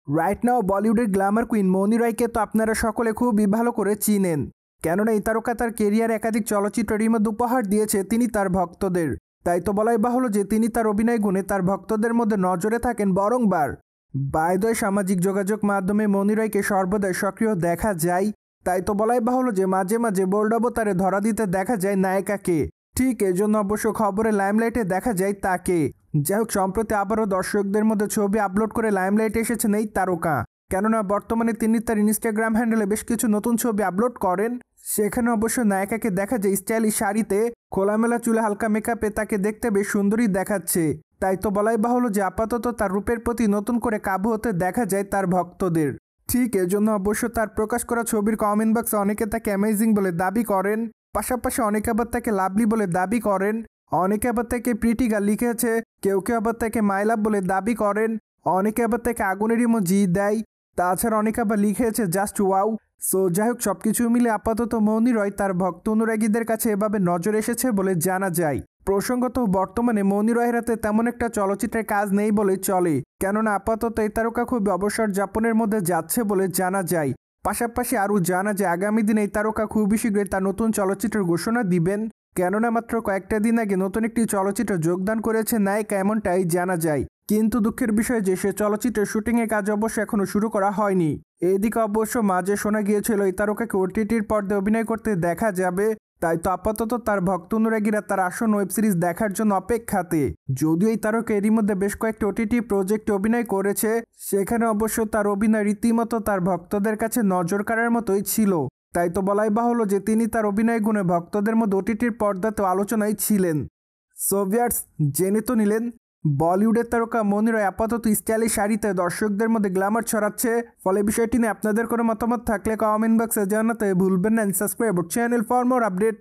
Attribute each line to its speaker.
Speaker 1: Right now বলিউডের Glamour queen মৌনি রায়কে তো আপনারা সকলে খুবই ভালো করে চিনেন, কেননা এই তারকা তার কেরিয়ার একাধিক চলচ্চিত্রের মধ্যে উপহার দিয়েছে তিনি তার ভক্তদের। তাই তো বলাই বাহুল্য যে তিনি তার অভিনয় গুণে তার ভক্তদের মধ্যে নজরে থাকেন বারংবার। বাই সামাজিক যোগাযোগ মাধ্যমে মৌনি রায়কে সর্বদাই সক্রিয় দেখা যায়। তাই তো বলাই বাহুল্য যে মাঝে মাঝে বোল্ড অবতারে ধরা দিতে দেখা যায় নায়িকাকে, ঠিক এজন্য অবশ্য খবরে লাইমলাইটে দেখা যায় তাকে। যাই হোক, সম্প্রতি আবারও দর্শকদের মধ্যে ছবি আপলোড করে লাইমলাইটে এসেছেন এই তারকা, কেননা বর্তমানে তিনি তার ইনস্টাগ্রাম হ্যান্ডেলে বেশ কিছু নতুন ছবি আপলোড করেন। সেখানে অবশ্য নায়িকাকে দেখা যায় স্টাইলিশ শাড়িতে, খোলামেলা চুলে হালকা মেকআপে, তাকে দেখতে বেশ সুন্দরী দেখাচ্ছে। তাই তো বলাই বাহুল্য যে আপাতত তার রূপের প্রতি নতুন করে কাবু হতে দেখা যায় তার ভক্তদের। ঠিক এজন্য অবশ্য তার প্রকাশ করা ছবির কমেন্ট বক্সে অনেকে তাকে অ্যামেজিং বলে দাবি করেন, পাশাপাশি অনেকে আবার তাকে লাভলি বলে দাবি করেন, অনেকে আবার তাকে প্রিটি গার্ল লিখেছে, কেউ কেউ আবার তাকে মাই লাভ বলে দাবি করেন, অনেকে আবার তাকে আগুনের ইমোজি দেয়, তাছাড়া অনেকে আবার লিখেছে জাস্ট ওয়াও। সো যাই হোক, সবকিছু মিলে আপাতত মৌনি রায় তার ভক্ত অনুরাগীদের কাছে এভাবে নজর এসেছে বলে জানা যায়। প্রসঙ্গত বর্তমানে মৌনি রায়ের হাতে তেমন একটা চলচ্চিত্রের কাজ নেই বলে চলে, কেননা আপাতত এই তারকা খুবই অবসর যাপনের মধ্যে যাচ্ছে বলে জানা যায়। পাশাপাশি আরও জানা যায় আগামী দিনে এই তারকা খুবই শীঘ্রই তার নতুন চলচ্চিত্রের ঘোষণা দিবেন, কেননা মাত্র কয়েকটা দিন আগে নতুন একটি চলচ্চিত্রে যোগদান করেছে নায়িকা, এমনটাই জানা যায়। কিন্তু দুঃখের বিষয় যে সে চলচ্চিত্রের শুটিংয়ের কাজ অবশ্য এখনও শুরু করা হয়নি। এদিকে অবশ্য মাঝে শোনা গিয়েছিল এই তারকাকে ওটিটির পর্দায় অভিনয় করতে দেখা যাবে। তাই তো আপাতত তার ভক্ত অনুরাগীরা তার আসন্ন ওয়েব সিরিজ দেখার জন্য অপেক্ষাতে। যদিও এই তারকা এরই মধ্যে বেশ কয়েকটি ওটিটি প্রজেক্টে অভিনয় করেছে, সেখানে অবশ্য তার অভিনয় রীতিমতো তার ভক্তদের কাছে নজর কাড়ার মতোই ছিল। তাই তো বলাই বাহুল্য যে তিনি তার অভিনয় গুণে ভক্তদের মধ্যে ওটিটির পর্দাতেও আলোচনায় ছিলেন। সো ভিউয়ার্স, জেনে তো নিলেন বলিউডের তারকা মৌনি রায় আপাতত স্টাইলিশ শাড়িতে দর্শকদের মধ্যে গ্ল্যামার ছড়াচ্ছে। ফলে বিষয়টি নিয়ে আপনাদের কোনো মতামত থাকলে কমেন্ট বক্সে জানাতে ভুলবেন না। Subscribe channel for more update.